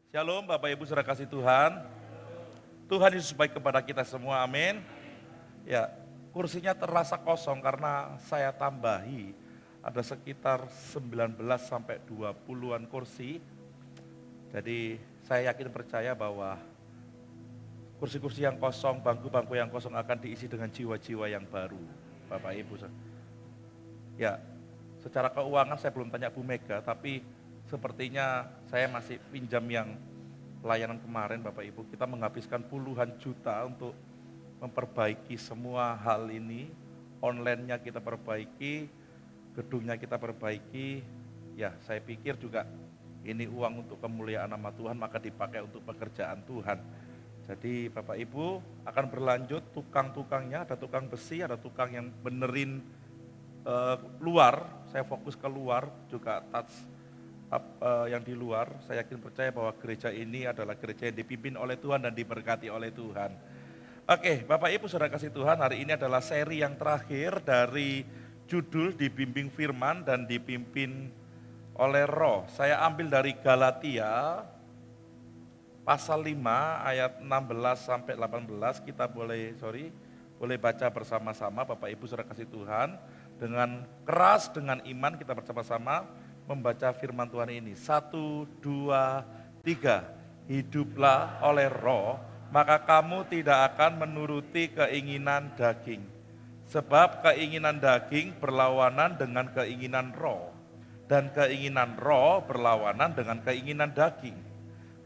Shalom Bapak Ibu saudara kasih Tuhan. Tuhan Yesus baik kepada kita semua, amin. Ya, kursinya terasa kosong karena saya tambahi ada sekitar 19 sampai 20-an kursi. Jadi saya yakin percaya bahwa kursi-kursi yang kosong, bangku-bangku yang kosong akan diisi dengan jiwa-jiwa yang baru, Bapak Ibu. Ya, secara keuangan saya belum tanya Bu Mega, tapi sepertinya saya masih pinjam yang pelayanan kemarin Bapak Ibu. Kita menghabiskan puluhan juta untuk memperbaiki semua hal ini. Online-nya kita perbaiki, gedungnya kita perbaiki. Ya, saya pikir juga ini uang untuk kemuliaan nama Tuhan, maka dipakai untuk pekerjaan Tuhan. Jadi Bapak Ibu akan berlanjut, tukang-tukangnya, ada tukang besi, ada tukang yang benerin luar, saya fokus ke luar, juga touch up yang di luar. Saya yakin percaya bahwa gereja ini adalah gereja yang dipimpin oleh Tuhan dan diberkati oleh Tuhan. Oke, Bapak Ibu saudara kasih Tuhan, hari ini adalah seri yang terakhir dari judul dibimbing firman dan dipimpin oleh roh. Saya ambil dari Galatia pasal 5 ayat 16 sampai 18. Kita boleh baca bersama-sama Bapak Ibu saudara kasih Tuhan. Dengan keras, dengan iman kita bersama-sama membaca firman Tuhan ini. 1, 2, 3. Hiduplah oleh roh, maka kamu tidak akan menuruti keinginan daging. Sebab keinginan daging berlawanan dengan keinginan roh, dan keinginan roh berlawanan dengan keinginan daging.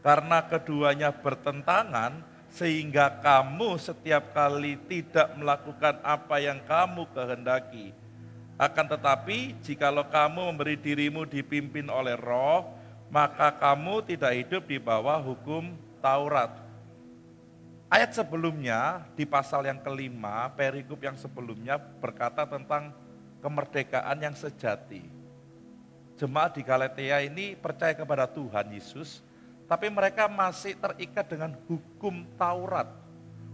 Karena keduanya bertentangan, sehingga kamu setiap kali tidak melakukan apa yang kamu kehendaki. Akan tetapi, jikalau kamu memberi dirimu dipimpin oleh roh, maka kamu tidak hidup di bawah hukum Taurat. Ayat sebelumnya, di pasal yang kelima, perikop yang sebelumnya berkata tentang kemerdekaan yang sejati. Jemaat di Galatia ini percaya kepada Tuhan Yesus, tapi mereka masih terikat dengan hukum Taurat,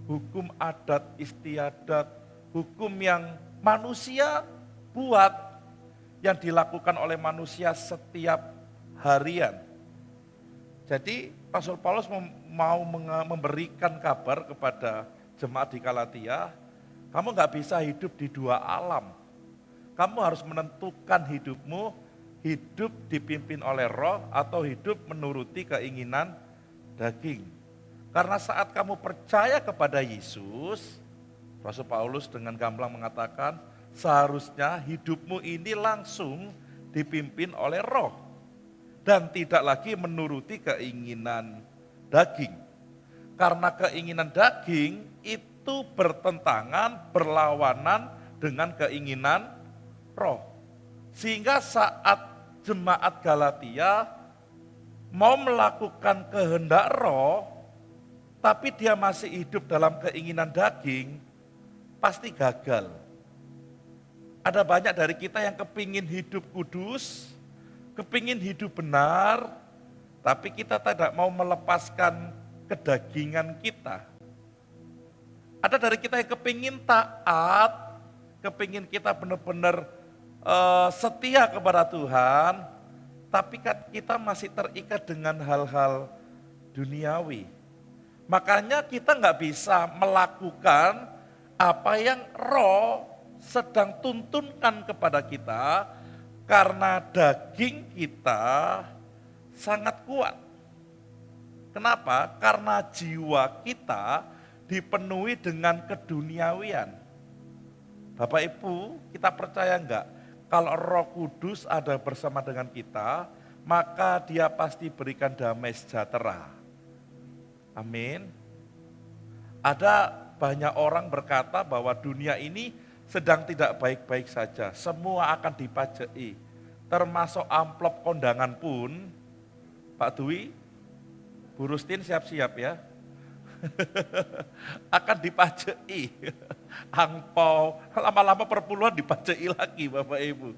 hukum adat istiadat, hukum yang manusia buat, yang dilakukan oleh manusia setiap harian. Jadi Rasul Paulus mau memberikan kabar kepada jemaat di Galatia, kamu gak bisa hidup di dua alam. Kamu harus menentukan hidupmu, hidup dipimpin oleh roh atau hidup menuruti keinginan daging. Karena saat kamu percaya kepada Yesus, Rasul Paulus dengan gamblang mengatakan, seharusnya hidupmu ini langsung dipimpin oleh roh dan tidak lagi menuruti keinginan daging. Karena keinginan daging itu bertentangan, berlawanan dengan keinginan roh. Sehingga saat jemaat Galatia mau melakukan kehendak roh, tapi dia masih hidup dalam keinginan daging, pasti gagal. Ada banyak dari kita yang kepingin hidup kudus, kepingin hidup benar, tapi kita tidak mau melepaskan kedagingan kita. Ada dari kita yang kepingin taat, kepingin kita benar-benar setia kepada Tuhan, tapi kan kita masih terikat dengan hal-hal duniawi. Makanya kita nggak bisa melakukan apa yang roh sedang tuntunkan kepada kita, karena daging kita sangat kuat. Kenapa? Karena jiwa kita dipenuhi dengan keduniawian. Bapak Ibu, kita percaya enggak? Kalau Roh Kudus ada bersama dengan kita, maka Dia pasti berikan damai sejahtera. Amin. Ada banyak orang berkata bahwa dunia ini sedang tidak baik-baik saja, semua akan dipajai, termasuk amplop kondangan pun. Pak Dwi, Bu Rustin siap-siap ya, akan dipajai, angpau, lama-lama perpuluhan dipajai lagi Bapak Ibu.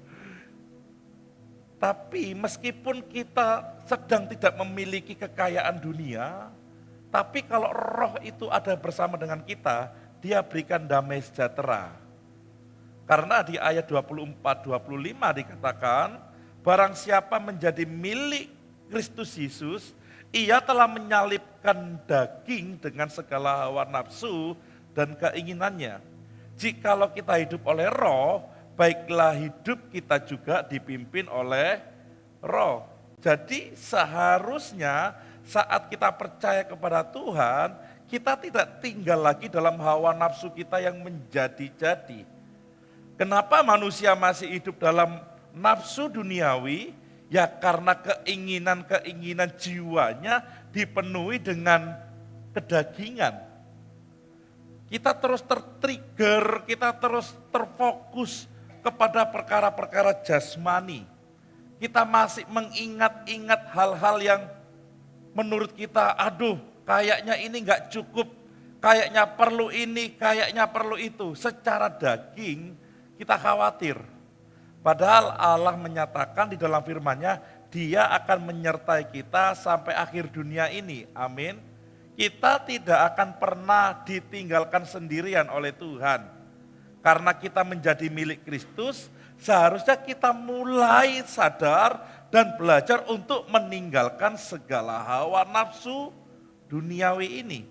Tapi meskipun kita sedang tidak memiliki kekayaan dunia, tapi kalau roh itu ada bersama dengan kita, Dia berikan damai sejahtera. Karena di ayat 24-25 dikatakan, barang siapa menjadi milik Kristus Yesus, Ia telah menyalibkan daging dengan segala hawa nafsu dan keinginannya. Jikalau kita hidup oleh roh, baiklah hidup kita juga dipimpin oleh roh. Jadi seharusnya saat kita percaya kepada Tuhan, kita tidak tinggal lagi dalam hawa nafsu kita yang menjadi-jadi. Kenapa manusia masih hidup dalam nafsu duniawi? Ya karena keinginan-keinginan jiwanya dipenuhi dengan kedagingan. Kita terus tertrigger, kita terus terfokus kepada perkara-perkara jasmani. Kita masih mengingat-ingat hal-hal yang menurut kita, aduh kayaknya ini enggak cukup, kayaknya perlu ini, kayaknya perlu itu. Secara daging kita khawatir. Padahal Allah menyatakan di dalam firman-Nya, Dia akan menyertai kita sampai akhir dunia ini. Amin. Kita tidak akan pernah ditinggalkan sendirian oleh Tuhan. Karena kita menjadi milik Kristus, seharusnya kita mulai sadar dan belajar untuk meninggalkan segala hawa nafsu duniawi ini.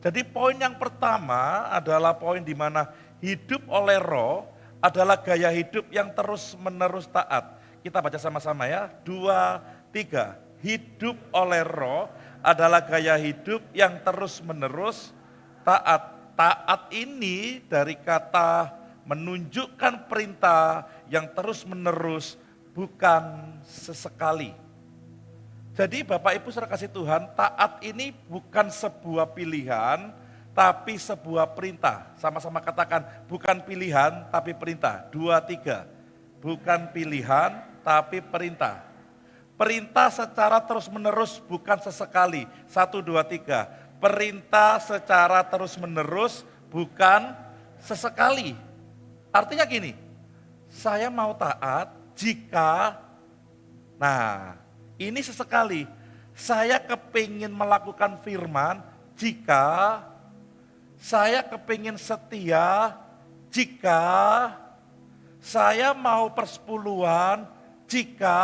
Jadi poin yang pertama adalah poin di mana hidup oleh roh adalah gaya hidup yang terus-menerus taat. Kita baca sama-sama ya, 2, 3. Hidup oleh roh adalah gaya hidup yang terus-menerus taat. Taat ini dari kata menunjukkan perintah yang terus-menerus, bukan sesekali. Jadi Bapak Ibu saudara kasih Tuhan, taat ini bukan sebuah pilihan, tapi sebuah perintah. Sama-sama katakan, bukan pilihan tapi perintah. 2, 3. Bukan pilihan tapi perintah. Perintah secara terus-menerus bukan sesekali. 1, 2, 3. Perintah secara terus-menerus bukan sesekali. Artinya gini, saya mau taat jika, nah ini sesekali. Saya kepingin melakukan firman jika, saya kepingin setia jika, saya mau persepuluhan jika,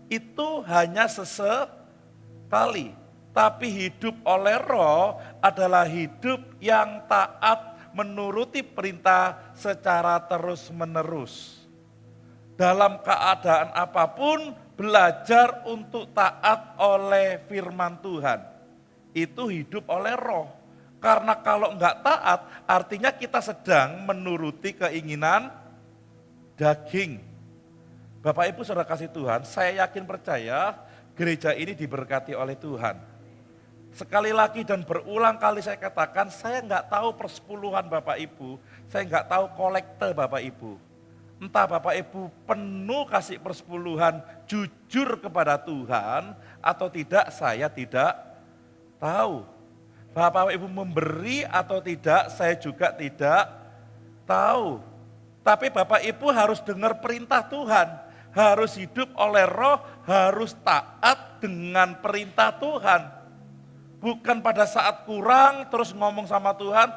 itu hanya sesekali. Tapi hidup oleh roh adalah hidup yang taat menuruti perintah secara terus-menerus. Dalam keadaan apapun belajar untuk taat oleh firman Tuhan. Itu hidup oleh roh. Karena kalau enggak taat, artinya kita sedang menuruti keinginan daging. Bapak Ibu saudara kasih Tuhan, saya yakin percaya gereja ini diberkati oleh Tuhan. Sekali lagi dan berulang kali saya katakan, saya enggak tahu persepuluhan Bapak Ibu, saya enggak tahu kolekte Bapak Ibu. Entah Bapak Ibu penuh kasih persepuluhan jujur kepada Tuhan atau tidak, saya tidak tahu. Bapak Ibu memberi atau tidak, saya juga tidak tahu. Tapi Bapak Ibu harus dengar perintah Tuhan. Harus hidup oleh roh, harus taat dengan perintah Tuhan. Bukan pada saat kurang terus ngomong sama Tuhan,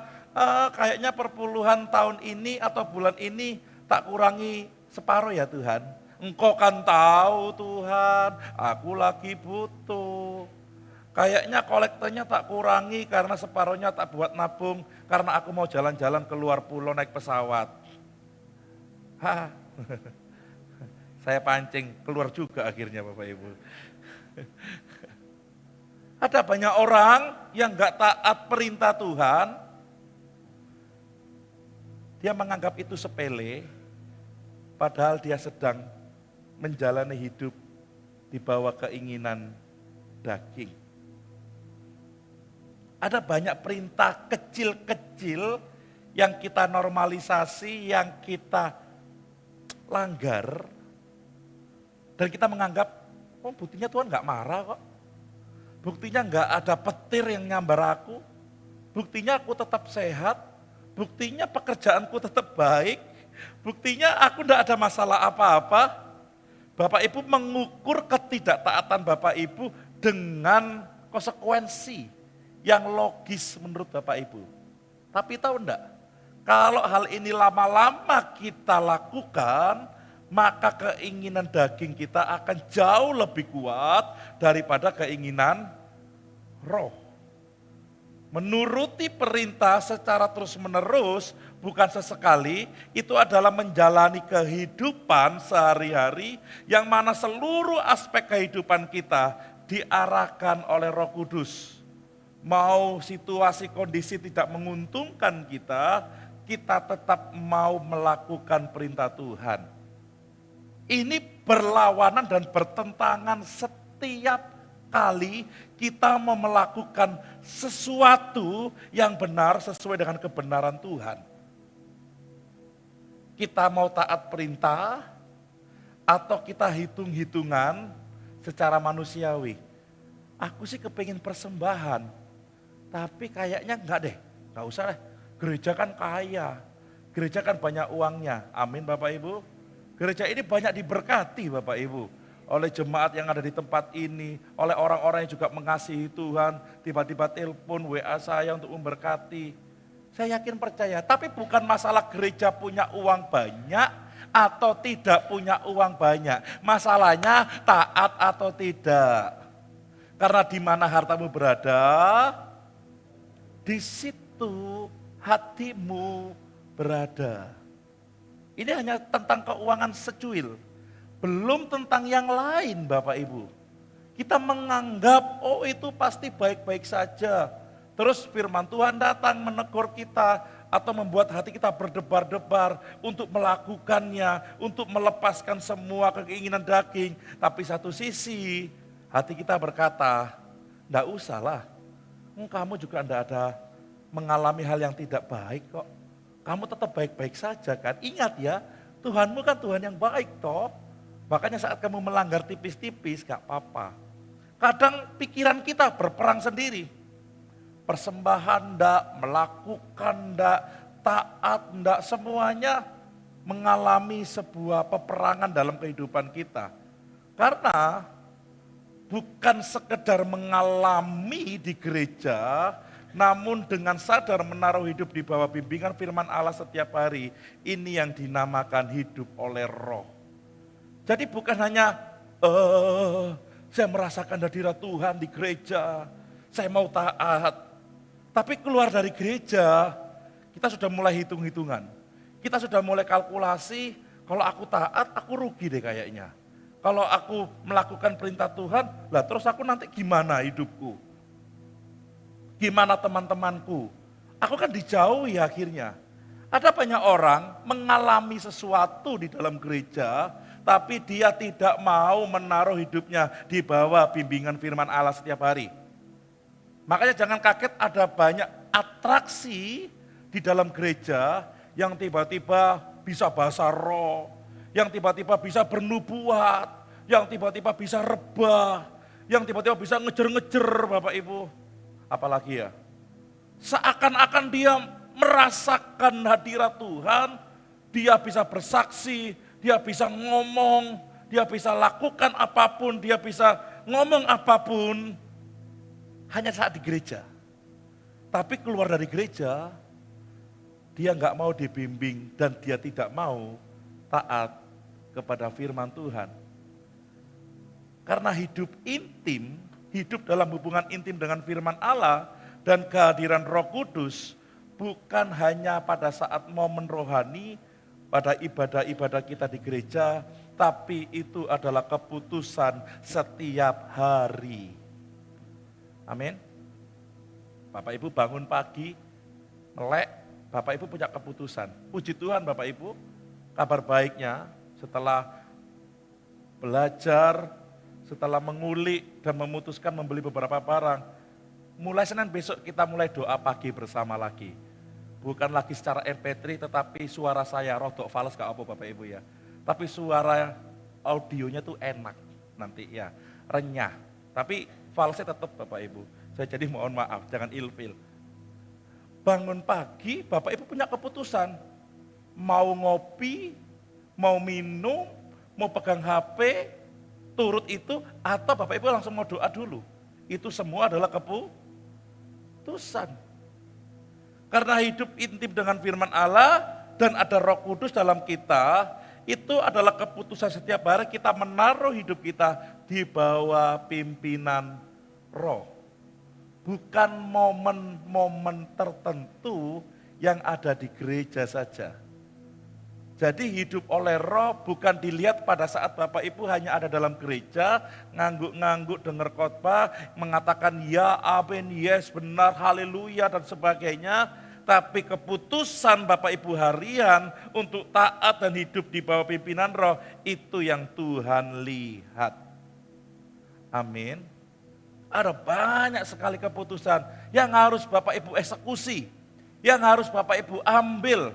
kayaknya perpuluhan tahun ini atau bulan ini tak kurangi separuh ya Tuhan. Engkau kan tahu Tuhan, aku lagi butuh. Kayaknya kolektenya tak kurangi karena separuhnya tak buat nabung, karena aku mau jalan-jalan keluar pulau naik pesawat. Saya pancing, keluar juga akhirnya Bapak Ibu. Ada banyak orang yang gak taat perintah Tuhan, dia menganggap itu sepele, padahal dia sedang menjalani hidup di bawah keinginan daging. Ada banyak perintah kecil-kecil yang kita normalisasi, yang kita langgar. Dan kita menganggap, oh buktinya Tuhan gak marah kok. Buktinya gak ada petir yang nyambar aku. Buktinya aku tetap sehat. Buktinya pekerjaanku tetap baik. Buktinya aku gak ada masalah apa-apa. Bapak Ibu mengukur ketidaktaatan Bapak Ibu dengan konsekuensi yang logis menurut Bapak Ibu. Tapi tahu enggak, kalau hal ini lama-lama kita lakukan, maka keinginan daging kita akan jauh lebih kuat daripada keinginan roh. Menuruti perintah secara terus-menerus, bukan sesekali, itu adalah menjalani kehidupan sehari-hari yang mana seluruh aspek kehidupan kita diarahkan oleh Roh Kudus. Mau situasi kondisi tidak menguntungkan kita, kita tetap mau melakukan perintah Tuhan. Ini berlawanan dan bertentangan setiap kali kita mau melakukan sesuatu yang benar sesuai dengan kebenaran Tuhan. Kita mau taat perintah atau kita hitung-hitungan secara manusiawi. Aku sih kepingin persembahan, tapi kayaknya enggak deh, enggak usah deh. Gereja kan kaya, gereja kan banyak uangnya, amin Bapak Ibu. Gereja ini banyak diberkati Bapak Ibu, oleh jemaat yang ada di tempat ini, oleh orang-orang yang juga mengasihi Tuhan, tiba-tiba telepon WA saya untuk memberkati. Saya yakin percaya, tapi bukan masalah gereja punya uang banyak atau tidak punya uang banyak. Masalahnya taat atau tidak. Karena di mana hartamu berada, di situ hatimu berada. Ini hanya tentang keuangan secuil. Belum tentang yang lain Bapak Ibu. Kita menganggap, oh itu pasti baik-baik saja. Terus firman Tuhan datang menegur kita atau membuat hati kita berdebar-debar untuk melakukannya, untuk melepaskan semua keinginan daging. Tapi satu sisi hati kita berkata, enggak usahlah, kamu juga enggak ada mengalami hal yang tidak baik kok. Kamu tetap baik-baik saja kan. Ingat ya, Tuhanmu kan Tuhan yang baik toh. Makanya saat kamu melanggar tipis-tipis gak apa-apa. Kadang pikiran kita berperang sendiri. Persembahan ndak, melakukan ndak, taat ndak, semuanya mengalami sebuah peperangan dalam kehidupan kita. Karena bukan sekedar mengalami di gereja, namun dengan sadar menaruh hidup di bawah bimbingan firman Allah setiap hari, ini yang dinamakan hidup oleh Roh. Jadi bukan hanya, saya merasakan hadirat Tuhan di gereja, saya mau taat. Tapi keluar dari gereja, kita sudah mulai hitung-hitungan. Kita sudah mulai kalkulasi, kalau aku taat, aku rugi deh kayaknya. Kalau aku melakukan perintah Tuhan, lah terus aku nanti gimana hidupku? Gimana teman-temanku? Aku kan dijauhi akhirnya. Ada banyak orang mengalami sesuatu di dalam gereja, tapi dia tidak mau menaruh hidupnya di bawah bimbingan firman Allah setiap hari. Makanya jangan kaget ada banyak atraksi di dalam gereja yang tiba-tiba bisa bahasa roh, yang tiba-tiba bisa bernubuat, yang tiba-tiba bisa rebah, yang tiba-tiba bisa ngejer-ngejer Bapak Ibu. Apalagi ya, seakan-akan dia merasakan hadirat Tuhan, dia bisa bersaksi, dia bisa ngomong, dia bisa lakukan apapun, dia bisa ngomong apapun, hanya saat di gereja. Tapi keluar dari gereja, dia nggak mau dibimbing dan dia tidak mau taat kepada firman Tuhan. Karena hidup intim, hidup dalam hubungan intim dengan firman Allah dan kehadiran Roh Kudus bukan hanya pada saat momen rohani, pada ibadah-ibadah kita di gereja, tapi itu adalah keputusan setiap hari. Amin. Bapak Ibu bangun pagi, melek, Bapak Ibu punya keputusan. Puji Tuhan Bapak Ibu, kabar baiknya setelah belajar, setelah mengulik dan memutuskan membeli beberapa barang, mulai Senin besok kita mulai doa pagi bersama lagi. Bukan lagi secara MP3 tetapi suara saya rodok fals gak apa Bapak Ibu ya. Tapi suara audionya tuh enak nanti ya, renyah. Tapi falsnya tetap Bapak Ibu. Saya jadi mohon maaf, jangan ilfil. Bangun pagi, Bapak Ibu punya keputusan. Mau ngopi, mau minum, mau pegang HP, turut itu, atau Bapak Ibu langsung mau doa dulu. Itu semua adalah keputusan. Karena hidup intim dengan firman Allah dan ada Roh Kudus dalam kita, itu adalah keputusan setiap hari kita menaruh hidup kita di bawah pimpinan Roh. Bukan momen-momen tertentu yang ada di gereja saja. Jadi hidup oleh Roh bukan dilihat pada saat Bapak Ibu hanya ada dalam gereja, ngangguk-ngangguk dengar khotbah, mengatakan ya, amin, yes, benar, haleluya dan sebagainya. Tapi keputusan Bapak Ibu harian untuk taat dan hidup di bawah pimpinan Roh, itu yang Tuhan lihat. Amin. Ada banyak sekali keputusan yang harus Bapak Ibu eksekusi, yang harus Bapak Ibu ambil.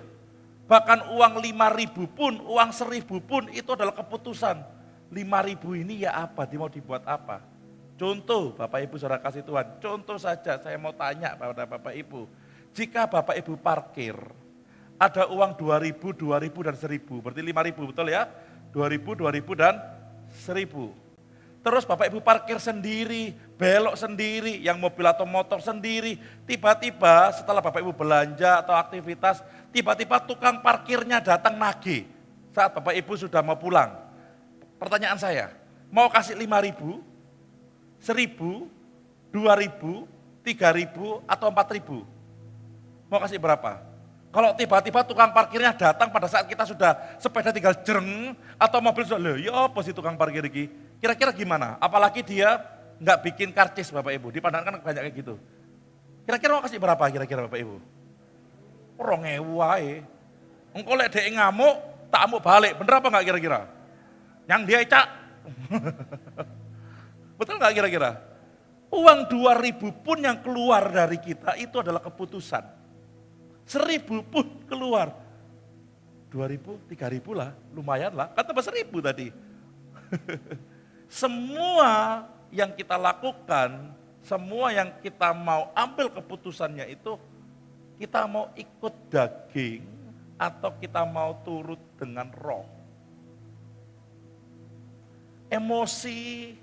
Bahkan uang 5.000 pun, uang 1.000 pun itu adalah keputusan. 5.000 ini ya apa, mau dibuat apa? Contoh Bapak Ibu saudara kasih Tuhan, contoh saja saya mau tanya pada Bapak Ibu. Jika Bapak Ibu parkir, ada uang 2.000, 2.000 dan 1.000, berarti 5.000 betul ya? 2.000, 2.000 dan 1.000. Terus Bapak Ibu parkir sendiri, belok sendiri, yang mobil atau motor sendiri. Tiba-tiba setelah Bapak Ibu belanja atau aktivitas, tiba-tiba tukang parkirnya datang nagih saat Bapak Ibu sudah mau pulang. Pertanyaan saya, mau kasih 5.000, 1.000, 2.000, 3.000 atau 4.000? Mau kasih berapa? Kalau tiba-tiba tukang parkirnya datang pada saat kita sudah sepeda tinggal jreng, atau mobil sudah, loh ya apa sih tukang parkir ini? Kira-kira gimana? Apalagi dia nggak bikin karcis Bapak Ibu, dipandangkan banyak kayak gitu. Kira-kira mau kasih berapa kira-kira Bapak Ibu? 2.000 wae. Engko lek dhek ngamuk, tak amuk balik. Bener apa enggak kira-kira? Yang dia cak. Betul enggak kira-kira? Uang 2.000 pun yang keluar dari kita itu adalah keputusan. 1.000 pun keluar. 2.000, 3.000 lah, lumayan lah. Kan tambah 1.000 tadi. Semua yang kita lakukan, semua yang kita mau ambil keputusannya itu, kita mau ikut daging atau kita mau turut dengan Roh. Emosi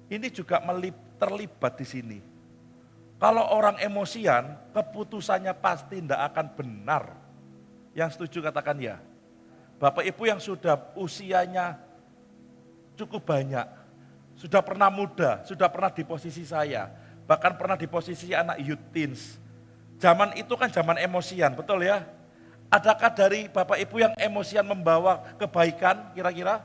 ini juga terlibat di sini. Kalau orang emosian, keputusannya pasti tidak akan benar. Yang setuju katakan ya. Bapak Ibu yang sudah usianya cukup banyak, sudah pernah muda, sudah pernah di posisi saya, bahkan pernah di posisi anak youth teens. Zaman itu kan zaman emosian, betul ya? Adakah dari Bapak Ibu yang emosian membawa kebaikan kira-kira?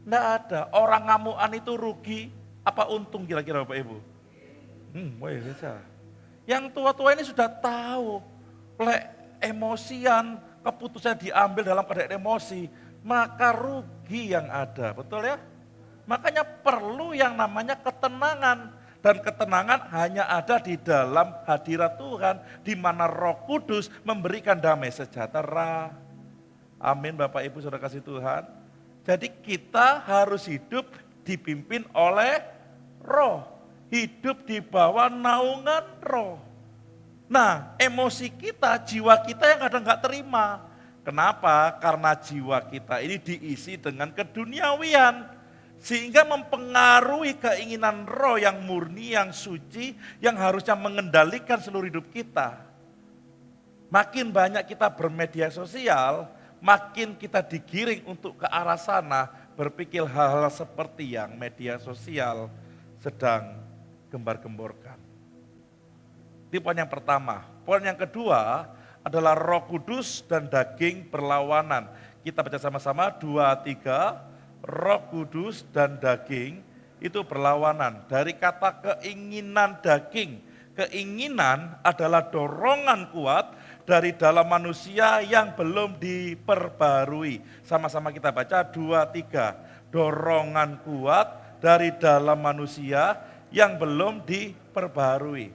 Tidak ada. Orang ngamuan itu rugi, apa untung kira-kira Bapak Ibu? Bisa. Yang tua-tua ini sudah tahu, emosian, keputusan diambil dalam keadaan emosi, maka rugi yang ada, betul ya? Makanya perlu yang namanya ketenangan. Dan ketenangan hanya ada di dalam hadirat Tuhan, di mana Roh Kudus memberikan damai sejahtera. Amin Bapak Ibu saudara kasih Tuhan. Jadi kita harus hidup dipimpin oleh Roh. Hidup di bawah naungan Roh. Nah emosi kita, jiwa kita yang kadang gak terima. Kenapa? Karena jiwa kita ini diisi dengan keduniawian. Sehingga mempengaruhi keinginan Roh yang murni, yang suci, yang harusnya mengendalikan seluruh hidup kita. Makin banyak kita bermedia sosial, makin kita digiring untuk ke arah sana, berpikir hal-hal seperti yang media sosial sedang gembar-gemborkan. Itu poin yang pertama. Poin yang kedua adalah Roh Kudus dan daging berlawanan. Kita baca sama-sama 2, 3. Roh Kudus dan daging itu berlawanan. Dari kata keinginan daging. Keinginan adalah dorongan kuat dari dalam manusia yang belum diperbarui. Sama-sama kita baca 2, 3. Dorongan kuat dari dalam manusia yang belum diperbarui.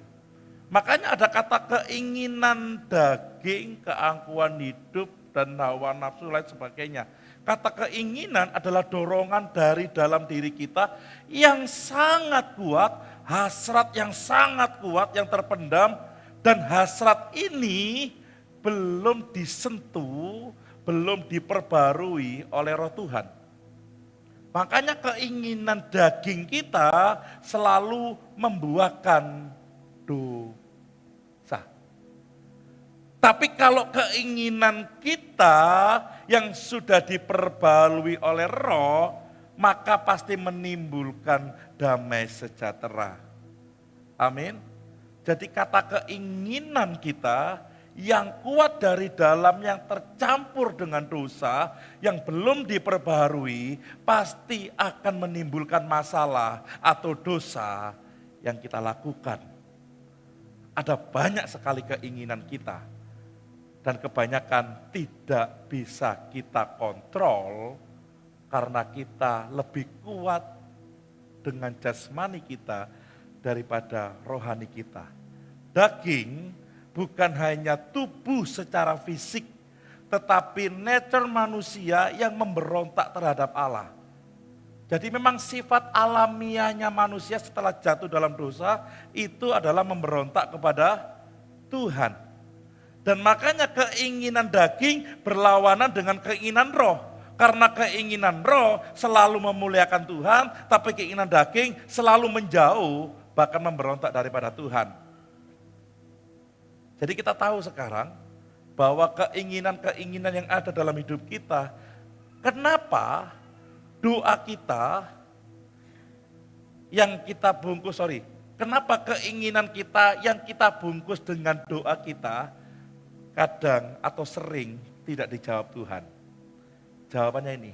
Makanya ada kata keinginan daging, keangkuhan hidup, dan hawa nafsu lain sebagainya. Kata keinginan adalah dorongan dari dalam diri kita yang sangat kuat, hasrat yang sangat kuat, yang terpendam, dan hasrat ini belum disentuh, belum diperbarui oleh Roh Tuhan. Makanya keinginan daging kita selalu membuahkan dosa. Tapi kalau keinginan kita yang sudah diperbarui oleh Roh, maka pasti menimbulkan damai sejahtera. Amin. Jadi kata keinginan kita yang kuat dari dalam yang tercampur dengan dosa yang belum diperbaharui pasti akan menimbulkan masalah atau dosa yang kita lakukan. Ada banyak sekali keinginan kita dan kebanyakan tidak bisa kita kontrol karena kita lebih kuat dengan jasmani kita daripada rohani kita. Daging bukan hanya tubuh secara fisik, tetapi nature manusia yang memberontak terhadap Allah. Jadi memang sifat alamiahnya manusia setelah jatuh dalam dosa itu adalah memberontak kepada Tuhan. Dan makanya keinginan daging berlawanan dengan keinginan roh. Karena keinginan roh selalu memuliakan Tuhan, tapi keinginan daging selalu menjauh, bahkan memberontak daripada Tuhan. Jadi kita tahu sekarang bahwa keinginan-keinginan yang ada dalam hidup kita, kenapa doa kita yang kita bungkus, kenapa keinginan kita yang kita bungkus dengan doa kita kadang atau sering tidak dijawab Tuhan? Jawabannya ini,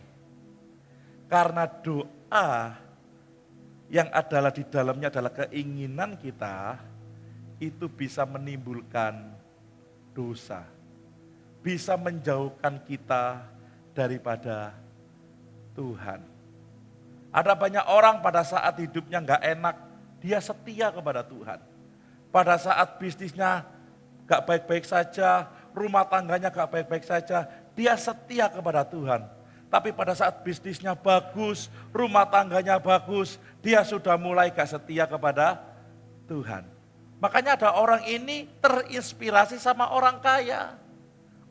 karena doa yang adalah di dalamnya adalah keinginan kita, itu bisa menimbulkan dosa. Bisa menjauhkan kita daripada Tuhan. Ada banyak orang pada saat hidupnya enggak enak, dia setia kepada Tuhan. Pada saat bisnisnya enggak baik-baik saja, rumah tangganya enggak baik-baik saja, dia setia kepada Tuhan. Tapi pada saat bisnisnya bagus, rumah tangganya bagus, dia sudah mulai enggak setia kepada Tuhan. Makanya ada orang ini terinspirasi sama orang kaya.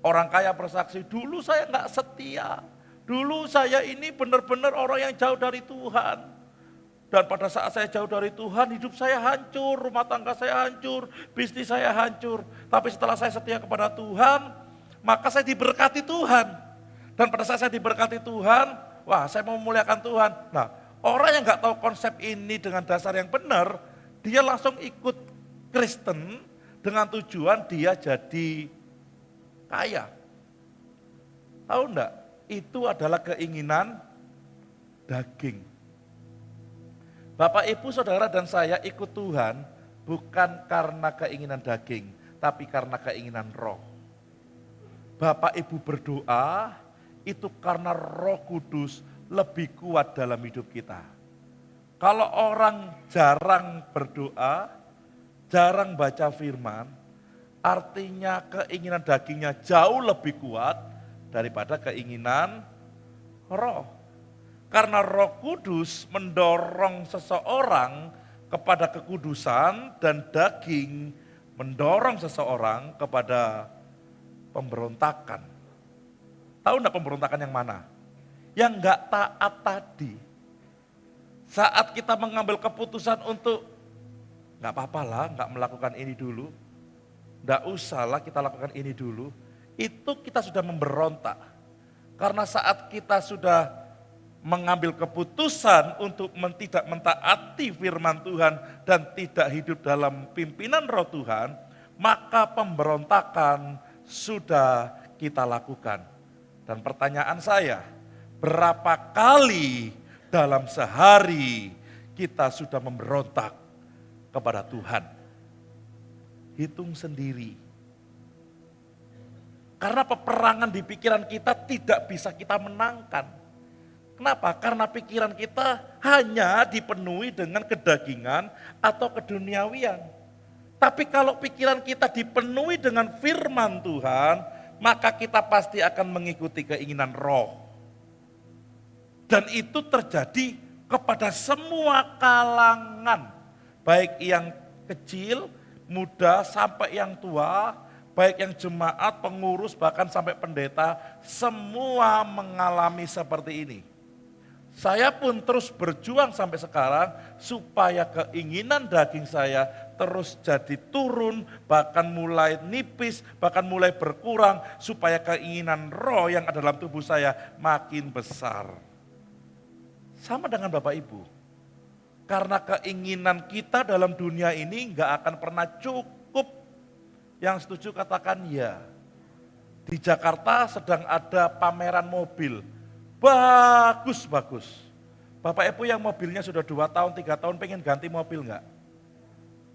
Orang kaya bersaksi, dulu saya enggak setia. Dulu saya ini benar-benar orang yang jauh dari Tuhan. Dan pada saat saya jauh dari Tuhan, hidup saya hancur, rumah tangga saya hancur, bisnis saya hancur. Tapi setelah saya setia kepada Tuhan, maka saya diberkati Tuhan. Dan pada saat saya diberkati Tuhan, wah saya mau memuliakan Tuhan. Nah, orang yang enggak tahu konsep ini dengan dasar yang benar, dia langsung ikut Kristen dengan tujuan dia jadi kaya. Tahu enggak? Itu adalah keinginan daging. Bapak, Ibu, Saudara dan saya ikut Tuhan bukan karena keinginan daging, tapi karena keinginan roh. Bapak, Ibu berdoa itu karena Roh Kudus lebih kuat dalam hidup kita. Kalau orang jarang berdoa, jarang baca firman, artinya keinginan dagingnya jauh lebih kuat daripada keinginan roh. Karena Roh Kudus mendorong seseorang kepada kekudusan dan daging mendorong seseorang kepada pemberontakan. Tahu enggak pemberontakan yang mana? Yang enggak taat tadi. Saat kita mengambil keputusan untuk enggak apa-apalah, enggak melakukan ini dulu. Enggak usahlah kita lakukan ini dulu. Itu kita sudah memberontak. Karena saat kita sudah mengambil keputusan untuk tidak mentaati firman Tuhan dan tidak hidup dalam pimpinan roh Tuhan, maka pemberontakan sudah kita lakukan. Dan pertanyaan saya, berapa kali dalam sehari kita sudah memberontak kepada Tuhan? Hitung sendiri. Karena peperangan di pikiran kita tidak bisa kita menangkan. Kenapa? Karena pikiran kita hanya dipenuhi dengan kedagingan atau keduniawian. Tapi kalau pikiran kita dipenuhi dengan firman Tuhan, maka kita pasti akan mengikuti keinginan roh. Dan itu terjadi kepada semua kalangan, baik yang kecil, muda, sampai yang tua, baik yang jemaat, pengurus, bahkan sampai pendeta, semua mengalami seperti ini. Saya pun terus berjuang sampai sekarang supaya keinginan daging saya terus jadi turun, bahkan mulai nipis, bahkan mulai berkurang, supaya keinginan roh yang ada dalam tubuh saya makin besar. Sama dengan Bapak Ibu, karena keinginan kita dalam dunia ini nggak akan pernah cukup. Yang setuju katakan ya. Di Jakarta sedang ada pameran mobil, bagus-bagus. Bapak Ibu yang mobilnya sudah 2 tahun, 3 tahun pengen ganti mobil enggak?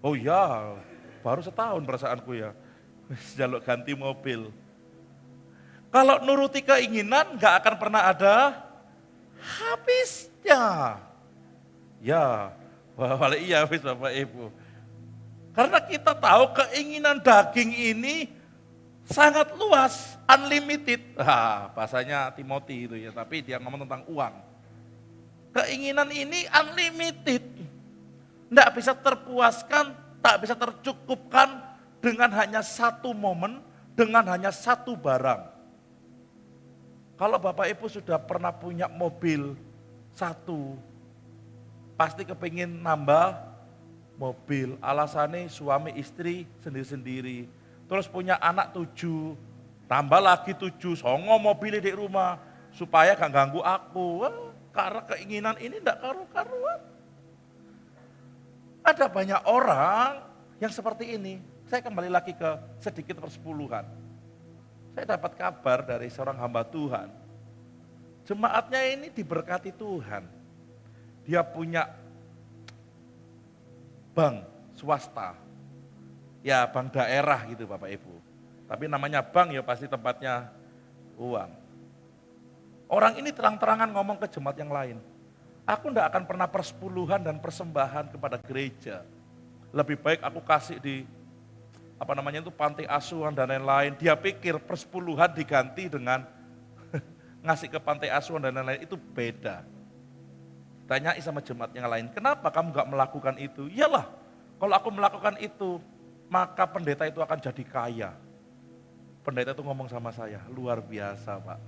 Oh ya, baru setahun perasaanku ya, jaluk ganti mobil. Kalau nuruti keinginan enggak akan pernah ada habisnya. Ya, balik iya habis Bapak Ibu. Karena kita tahu keinginan daging ini sangat luas, unlimited. Bahasanya Timothy itu ya, tapi dia ngomong tentang uang. Keinginan ini unlimited. Tidak bisa terpuaskan, tak bisa tercukupkan dengan hanya satu momen, dengan hanya satu barang. Kalau Bapak Ibu sudah pernah punya mobil satu, pasti kepingin nambah mobil. Alasannya suami istri sendiri-sendiri. Terus punya anak 7, tambah lagi 7, songo mobilnya di rumah. Supaya gak ganggu aku. Karena keinginan ini tidak karu-karuan. Ada banyak orang yang seperti ini. Saya kembali lagi ke sedikit persepuluhan. Saya dapat kabar dari seorang hamba Tuhan. Jemaatnya ini diberkati Tuhan. Dia punya bank swasta. Ya bank daerah gitu Bapak Ibu. Tapi namanya bank ya pasti tempatnya uang. Orang ini terang-terangan ngomong ke jemaat yang lain. Aku tidak akan pernah persepuluhan dan persembahan kepada gereja. Lebih baik aku kasih di panti asuhan dan lain-lain. Dia pikir persepuluhan diganti dengan ngasih ke panti asuhan dan lain-lain, itu beda. Tanyai sama jemaat yang lain, kenapa kamu gak melakukan itu? Iyalah, kalau aku melakukan itu, maka pendeta itu akan jadi kaya. Pendeta itu ngomong sama saya, luar biasa Pak.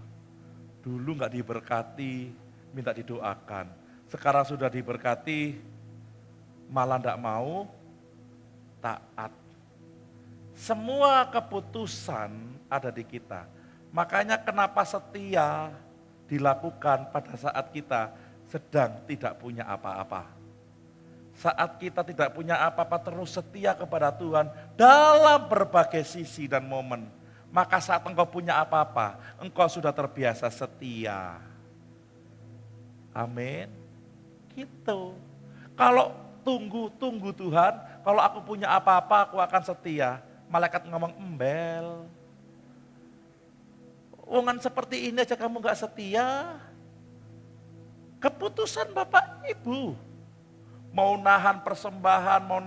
Dulu gak diberkati, minta didoakan. Sekarang sudah diberkati, malah gak mau taat. Semua keputusan ada di kita. Makanya kenapa setia dilakukan pada saat kita sedang tidak punya apa-apa. Saat kita tidak punya apa-apa terus setia kepada Tuhan dalam berbagai sisi dan momen. Maka saat engkau punya apa-apa, engkau sudah terbiasa setia. Amin. Gitu. Kalau tunggu Tuhan, kalau aku punya apa-apa aku akan setia. Malaikat ngomong embel. Wongan seperti ini aja kamu gak setia. Keputusan Bapak Ibu. Mau nahan persembahan, mau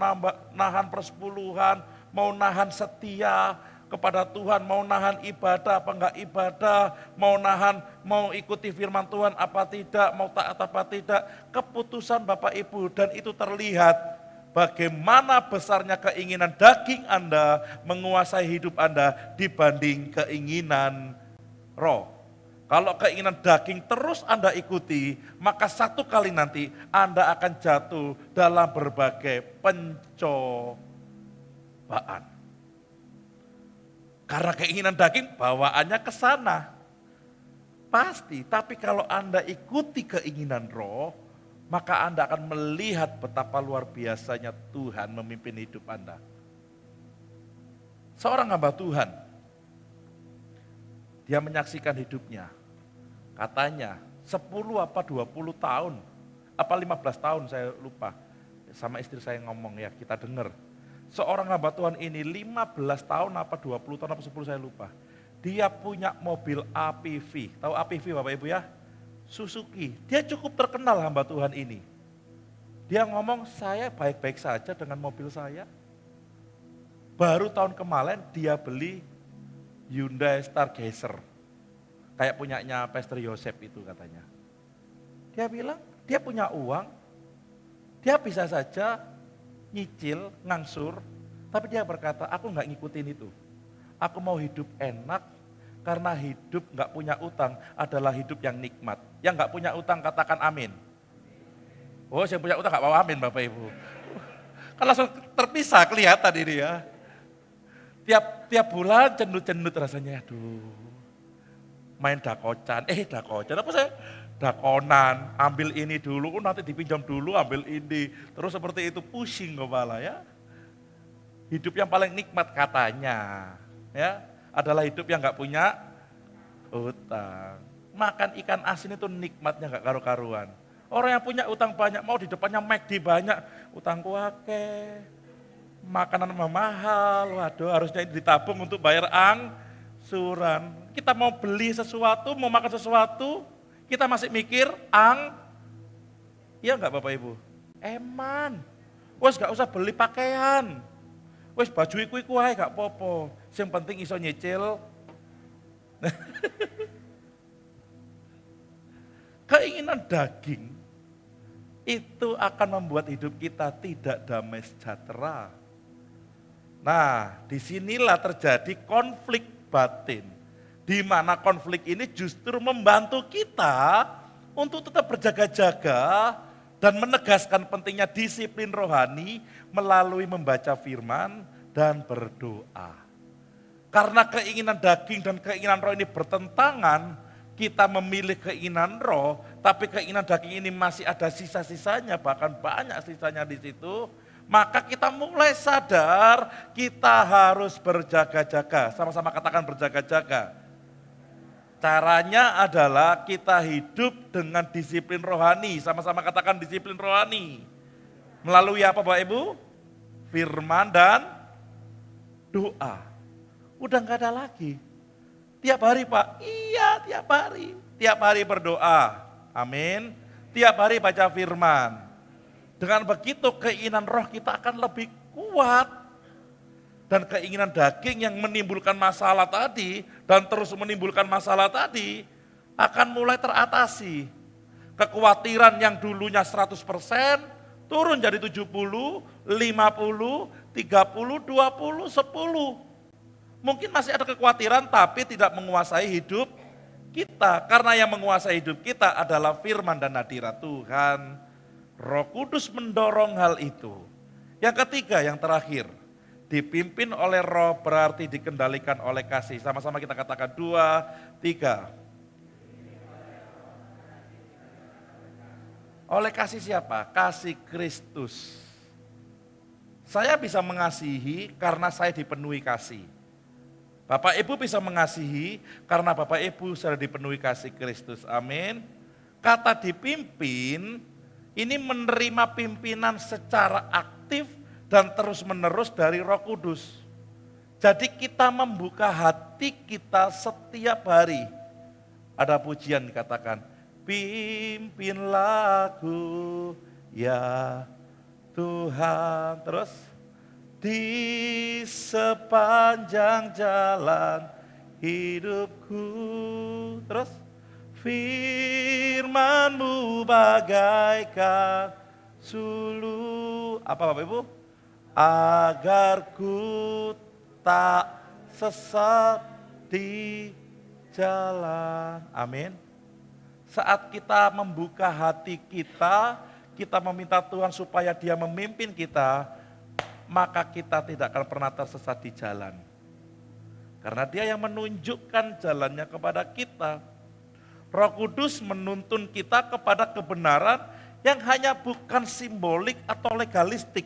nahan persepuluhan, mau nahan setia kepada Tuhan, mau nahan ibadah apa enggak ibadah, mau ikuti firman Tuhan apa tidak, mau taat apa tidak, keputusan Bapak Ibu. Dan itu terlihat bagaimana besarnya keinginan daging Anda menguasai hidup Anda dibanding keinginan roh. Kalau keinginan daging terus Anda ikuti, maka satu kali nanti Anda akan jatuh dalam berbagai pencobaan. Karena keinginan daging bawaannya ke sana. Pasti, tapi kalau Anda ikuti keinginan roh, maka Anda akan melihat betapa luar biasanya Tuhan memimpin hidup Anda. Seorang hamba Tuhan, dia menyaksikan hidupnya. Katanya 10 apa 20 tahun, apa 15 tahun saya lupa. Sama istri saya ngomong ya, kita dengar. Seorang hamba Tuhan ini 15 tahun apa 20 tahun apa 10 saya lupa. Dia punya mobil APV. Tahu APV Bapak Ibu ya? Suzuki. Dia cukup terkenal hamba Tuhan ini. Dia ngomong saya baik-baik saja dengan mobil saya. Baru tahun kemarin dia beli Hyundai Stargazer. Kayak punyanya Pastor Yosef itu katanya. Dia bilang dia punya uang. Dia bisa saja nyicil, ngangsur, tapi dia berkata, aku enggak ngikutin itu. Aku mau hidup enak, karena hidup enggak punya utang adalah hidup yang nikmat. Yang enggak punya utang katakan amin. Oh, yang punya utang enggak mau amin Bapak Ibu. Kan langsung terpisah kelihatan ini ya. Tiap bulan cenut-cenut rasanya, aduh. Main dakocan, apa saya? Dakonan, ambil ini dulu, nanti dipinjam dulu, ambil ini. Terus seperti itu pusing kepala ya. Hidup yang paling nikmat katanya, ya adalah hidup yang nggak punya utang. Makan ikan asin itu nikmatnya nggak karu-karuan. Orang yang punya utang banyak, mau di depannya McD banyak, utangku akeh, makanan mahal, waduh harusnya ini ditabung untuk bayar angsuran. Kita mau beli sesuatu, mau makan sesuatu, kita masih mikir iya enggak Bapak Ibu? Eman, wes gak usah beli pakaian, wes baju iku ae gak popo, yang penting iso nyicil. Keinginan daging itu akan membuat hidup kita tidak damai sejahtera. Nah, disinilah terjadi konflik batin. Di mana konflik ini justru membantu kita untuk tetap berjaga-jaga dan menegaskan pentingnya disiplin rohani melalui membaca firman dan berdoa. Karena keinginan daging dan keinginan roh ini bertentangan, kita memilih keinginan roh, tapi keinginan daging ini masih ada sisa-sisanya, bahkan banyak sisanya di situ, maka kita mulai sadar kita harus berjaga-jaga. Sama-sama katakan berjaga-jaga. Caranya adalah kita hidup dengan disiplin rohani. Sama-sama katakan disiplin rohani. Melalui apa Bapak Ibu? Firman dan doa. Udah gak ada lagi. Tiap hari Pak? Iya tiap hari. Tiap hari berdoa. Amin. Tiap hari baca firman. Dengan begitu keinginan roh kita akan lebih kuat. Dan keinginan daging yang menimbulkan masalah tadi dan terus menimbulkan masalah tadi akan mulai teratasi. Kekhawatiran yang dulunya 100% turun jadi 70, 50, 30, 20, 10. Mungkin masih ada kekhawatiran tapi tidak menguasai hidup kita. Karena yang menguasai hidup kita adalah firman dan hadirat Tuhan. Roh Kudus mendorong hal itu. Yang ketiga, yang terakhir. Dipimpin oleh roh berarti dikendalikan oleh kasih. Sama-sama kita katakan 2, 3. Oleh kasih siapa? Kasih Kristus. Saya bisa mengasihi karena saya dipenuhi kasih. Bapak Ibu bisa mengasihi karena Bapak Ibu sudah dipenuhi kasih Kristus. Amin. Kata dipimpin, ini menerima pimpinan secara aktif dan terus menerus dari Roh Kudus. Jadi kita membuka hati kita setiap hari. Ada pujian dikatakan, pimpinlah aku ya Tuhan. Terus, di sepanjang jalan hidupku. Terus, firman-Mu bagaikan sulu. Apa Bapak Ibu? Agar ku tak sesat di jalan. Amin. Saat kita membuka hati kita meminta Tuhan supaya Dia memimpin kita, maka kita tidak akan pernah tersesat di jalan. Karena Dia yang menunjukkan jalannya kepada kita. Roh Kudus menuntun kita kepada kebenaran yang hanya bukan simbolik atau legalistik,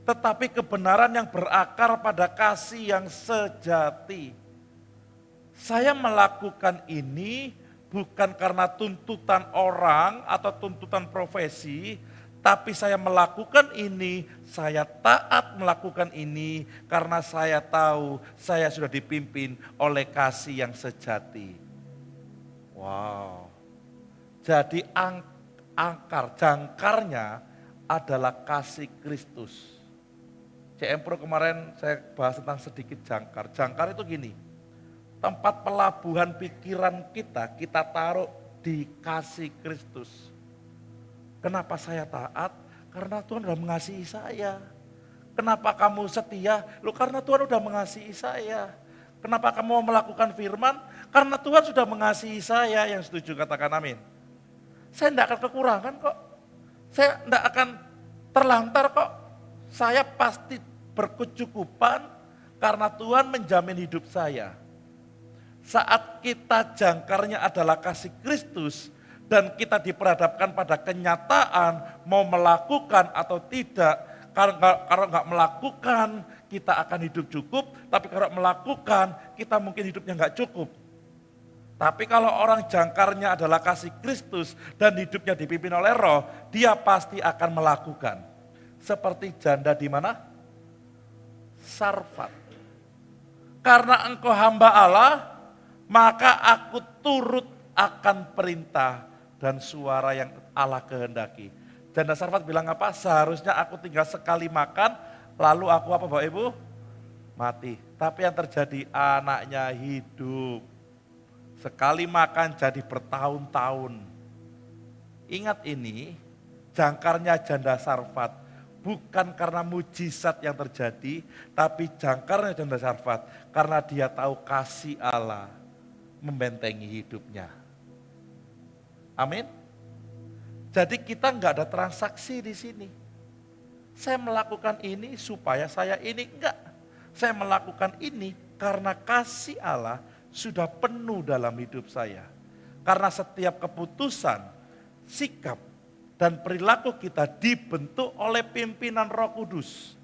tetapi kebenaran yang berakar pada kasih yang sejati. Saya melakukan ini bukan karena tuntutan orang atau tuntutan profesi, tapi saya melakukan ini, saya taat melakukan ini karena saya tahu saya sudah dipimpin oleh kasih yang sejati. Wow. Jadi jangkarnya adalah kasih Kristus. CM Pro kemarin saya bahas tentang sedikit jangkar. Jangkar itu gini, tempat pelabuhan pikiran kita taruh di kasih Kristus. Kenapa saya taat? Karena Tuhan sudah mengasihi saya. Kenapa kamu setia? Karena Tuhan sudah mengasihi saya. Kenapa kamu mau melakukan firman? Karena Tuhan sudah mengasihi saya. Yang setuju katakan amin. Saya tidak akan kekurangan kok. Saya tidak akan terlantar kok. Saya pasti berkecukupan karena Tuhan menjamin hidup saya. Saat kita jangkarnya adalah kasih Kristus dan kita diperhadapkan pada kenyataan mau melakukan atau tidak. Kalau nggak melakukan kita akan hidup cukup, tapi kalau melakukan kita mungkin hidupnya nggak cukup. Tapi kalau orang jangkarnya adalah kasih Kristus dan hidupnya dipimpin oleh Roh, dia pasti akan melakukan. Seperti janda di mana? Sarfat. Karena engkau hamba Allah, maka aku turut akan perintah dan suara yang Allah kehendaki. Janda Sarfat bilang apa? Seharusnya aku tinggal sekali makan, lalu aku apa Bapak Ibu? Mati. Tapi yang terjadi anaknya hidup. Sekali makan jadi bertahun-tahun. Ingat ini, jangkarnya janda Sarfat. Bukan karena mujizat yang terjadi, tapi jangkarnya janda Sarfat. Karena dia tahu kasih Allah membentengi hidupnya. Amin. Jadi kita enggak ada transaksi di sini. Saya melakukan ini supaya saya ini enggak. Saya melakukan ini karena kasih Allah sudah penuh dalam hidup saya. Karena setiap keputusan, sikap, dan perilaku kita dibentuk oleh pimpinan Roh Kudus.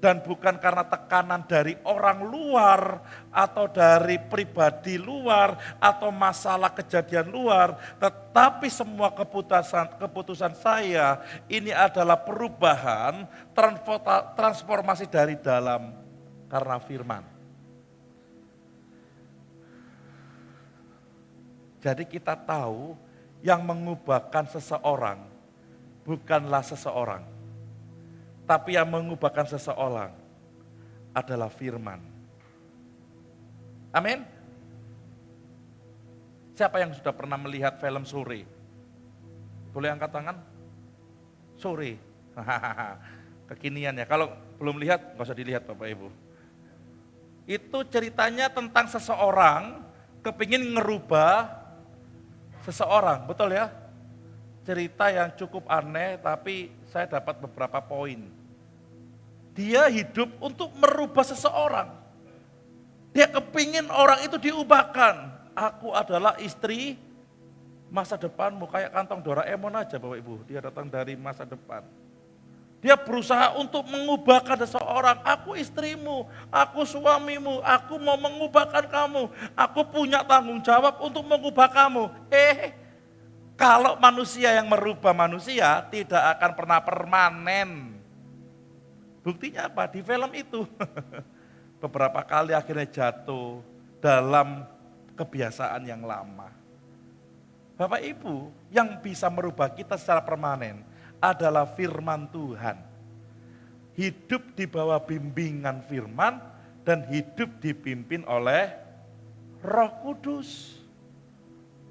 Dan bukan karena tekanan dari orang luar, atau dari pribadi luar, atau masalah kejadian luar. Tetapi semua keputusan saya, ini adalah perubahan, transformasi dari dalam karena firman. Jadi kita tahu yang mengubahkan seseorang bukanlah seseorang. Tapi yang mengubahkan seseorang adalah firman. Amin. Siapa yang sudah pernah melihat film Sore? Boleh angkat tangan? Sore. Kekinian ya. Kalau belum lihat, nggak usah dilihat Bapak Ibu. Itu ceritanya tentang seseorang kepingin ngerubah seseorang, betul ya? Cerita yang cukup aneh, tapi saya dapat beberapa poin. Dia hidup untuk merubah seseorang. Dia kepingin orang itu diubahkan. Aku adalah istri masa depanmu, kayak kantong Doraemon aja Bapak Ibu. Dia datang dari masa depan. Dia berusaha untuk mengubahkan seseorang. Aku istrimu, aku suamimu, aku mau mengubahkan kamu. Aku punya tanggung jawab untuk mengubah kamu. Kalau manusia yang merubah manusia tidak akan pernah permanen. Buktinya apa? Di film itu. Beberapa kali akhirnya jatuh dalam kebiasaan yang lama. Bapak Ibu, yang bisa merubah kita secara permanen adalah firman Tuhan. Hidup di bawah bimbingan firman dan hidup dipimpin oleh Roh Kudus.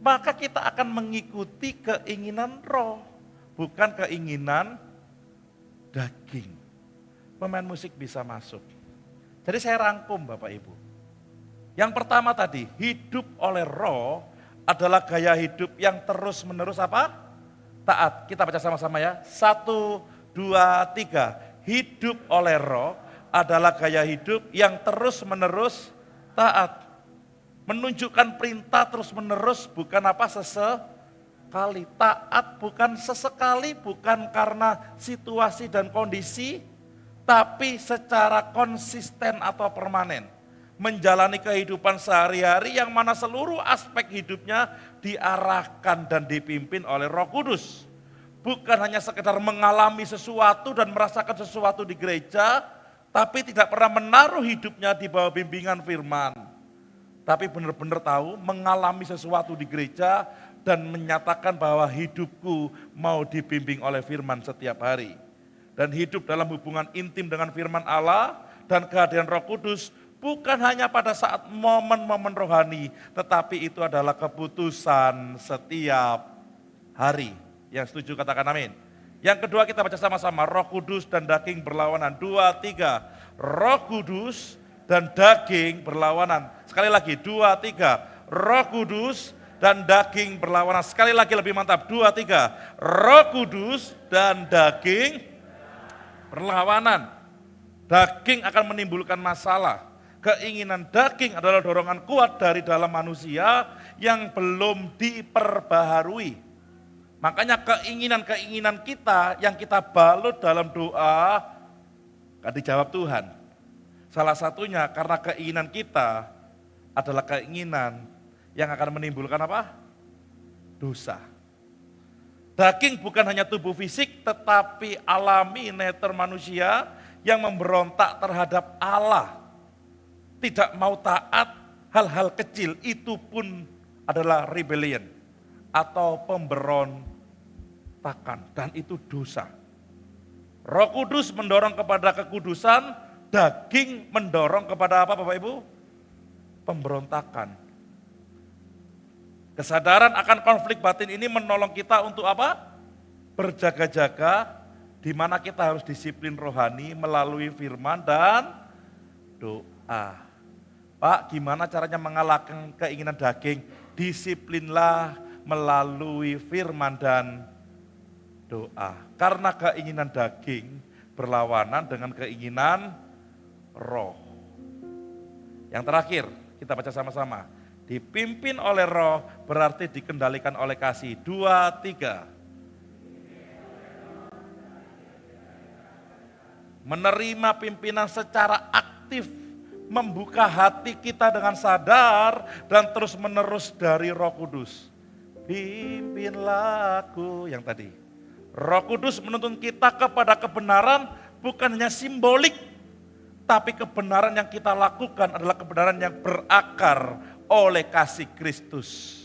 Maka kita akan mengikuti keinginan roh, bukan keinginan daging. Pemain musik bisa masuk. Jadi saya rangkum Bapak Ibu. Yang pertama tadi, hidup oleh roh adalah gaya hidup yang terus menerus apa? Taat. Kita baca sama-sama ya. 1, 2, 3. Hidup oleh roh adalah gaya hidup yang terus menerus taat. Menunjukkan perintah terus menerus bukan apa sesekali. Taat bukan sesekali, bukan karena situasi dan kondisi, tapi secara konsisten atau permanen. Menjalani kehidupan sehari-hari yang mana seluruh aspek hidupnya diarahkan dan dipimpin oleh Roh Kudus. Bukan hanya sekedar mengalami sesuatu dan merasakan sesuatu di gereja, tapi tidak pernah menaruh hidupnya di bawah bimbingan firman. Tapi benar-benar tahu mengalami sesuatu di gereja dan menyatakan bahwa hidupku mau dibimbing oleh firman setiap hari. Dan hidup dalam hubungan intim dengan firman Allah dan kehadiran Roh Kudus bukan hanya pada saat momen-momen rohani, tetapi itu adalah keputusan setiap hari. Yang setuju katakan amin. Yang kedua kita baca sama-sama, Roh Kudus dan daging berlawanan. 2, 3, Roh Kudus dan daging berlawanan. Sekali lagi, 2, 3, Roh Kudus dan daging berlawanan. Sekali lagi lebih mantap, 2, 3, Roh Kudus dan daging berlawanan. Daging akan menimbulkan masalah. Keinginan daging adalah dorongan kuat dari dalam manusia yang belum diperbaharui. Makanya keinginan-keinginan kita yang kita balut dalam doa, gak dijawab Tuhan. Salah satunya karena keinginan kita adalah keinginan yang akan menimbulkan apa? Dosa. Daging bukan hanya tubuh fisik, tetapi alami neter manusia yang memberontak terhadap Allah. Tidak mau taat, hal-hal kecil itu pun adalah rebellion atau pemberontakan, dan itu dosa. Roh Kudus mendorong kepada kekudusan, daging mendorong kepada apa Bapak Ibu? Pemberontakan. Kesadaran akan konflik batin ini menolong kita untuk apa? Berjaga-jaga, di mana kita harus disiplin rohani melalui firman dan doa. Pak, gimana caranya mengalahkan keinginan daging? Disiplinlah melalui firman dan doa. Karena keinginan daging berlawanan dengan keinginan roh. Yang terakhir, kita baca sama-sama. Dipimpin oleh roh berarti dikendalikan oleh kasih. 2, 3. Menerima pimpinan secara aktif. Membuka hati kita dengan sadar dan terus menerus dari Roh Kudus. Pimpinlah aku, yang tadi. Roh Kudus menuntun kita kepada kebenaran bukan hanya simbolik, tapi kebenaran yang kita lakukan adalah kebenaran yang berakar oleh kasih Kristus.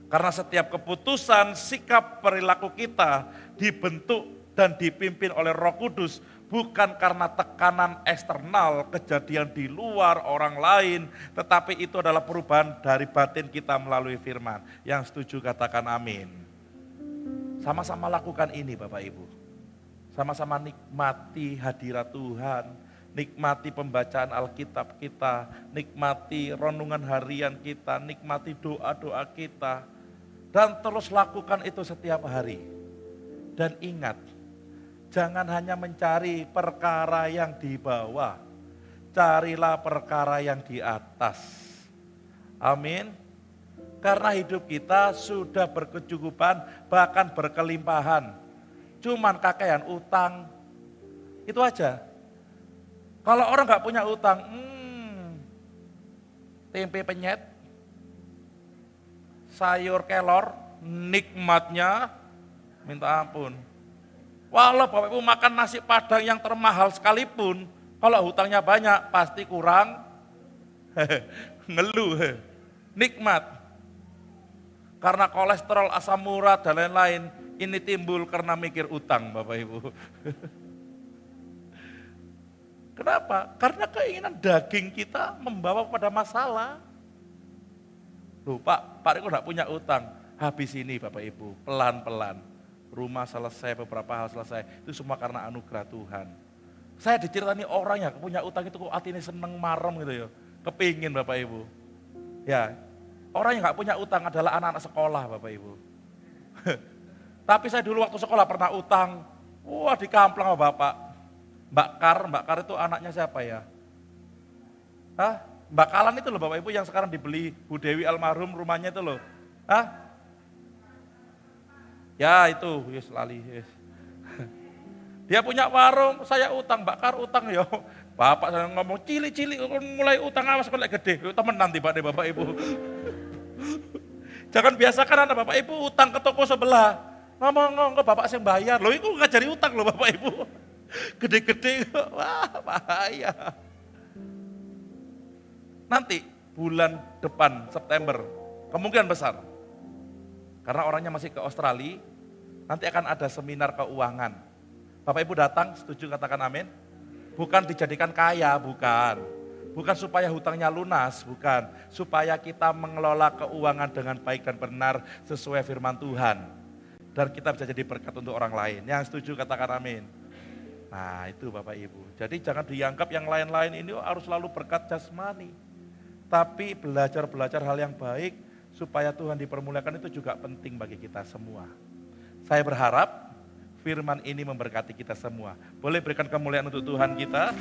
Karena setiap keputusan, sikap, perilaku kita dibentuk dan dipimpin oleh Roh Kudus, bukan karena tekanan eksternal, kejadian di luar orang lain, tetapi itu adalah perubahan dari batin kita melalui firman. Yang setuju katakan amin. Sama-sama lakukan ini Bapak Ibu. Sama-sama nikmati hadirat Tuhan, nikmati pembacaan Alkitab kita, nikmati renungan harian kita, nikmati doa-doa kita, dan terus lakukan itu setiap hari. Dan ingat, jangan hanya mencari perkara yang di bawah, carilah perkara yang di atas. Amin. Karena hidup kita sudah berkecukupan, bahkan berkelimpahan. Cuman kakean utang, itu aja. Kalau orang gak punya utang, tempe penyet, sayur kelor, nikmatnya minta ampun. Walau Bapak Ibu makan nasi padang yang termahal sekalipun, kalau hutangnya banyak pasti kurang ngeluh, nikmat. Karena kolesterol, asam urat dan lain-lain, ini timbul karena mikir utang Bapak Ibu. Kenapa? Karena keinginan daging kita membawa pada masalah. Loh Pak Riko enggak punya utang, habis ini Bapak Ibu, pelan-pelan. Rumah selesai, beberapa hal selesai, itu semua karena anugerah Tuhan. Saya diceritani orang yang punya utang itu kok hatinya seneng marem gitu ya, kepingin Bapak Ibu. Ya, orang yang gak punya utang adalah anak-anak sekolah Bapak Ibu. Tapi saya dulu waktu sekolah pernah utang, wah dikamplang sama Bapak. Mbak Kar itu anaknya siapa ya? Hah? Mbak Kalan itu loh Bapak Ibu yang sekarang dibeli Bu Dewi almarhum rumahnya itu loh. Hah? Ya itu, yes, lali. Yes. Dia punya warung, saya utang, bakar utang ya. Bapak saya ngomong, cili-cili, mulai utang awas kalau gede. Temenan tiba deh Bapak Ibu. Jangan biasakan anak Bapak Ibu utang ke toko sebelah. Ngomong ke Bapak yang bayar, loh itu ngajari utang loh Bapak Ibu. Gede-gede, wah bahaya. Nanti bulan depan, September, kemungkinan besar. Karena orangnya masih ke Australia, nanti akan ada seminar keuangan. Bapak Ibu datang, setuju katakan amin? Bukan dijadikan kaya, bukan. Bukan supaya hutangnya lunas, bukan. Supaya kita mengelola keuangan dengan baik dan benar sesuai firman Tuhan. Dan kita bisa jadi berkat untuk orang lain. Yang setuju katakan amin. Nah itu Bapak Ibu. Jadi jangan dianggap yang lain-lain ini harus selalu berkat jasmani. Tapi belajar hal yang baik supaya Tuhan dipermuliakan itu juga penting bagi kita semua. Saya berharap firman ini memberkati kita semua. Boleh berikan kemuliaan untuk Tuhan kita.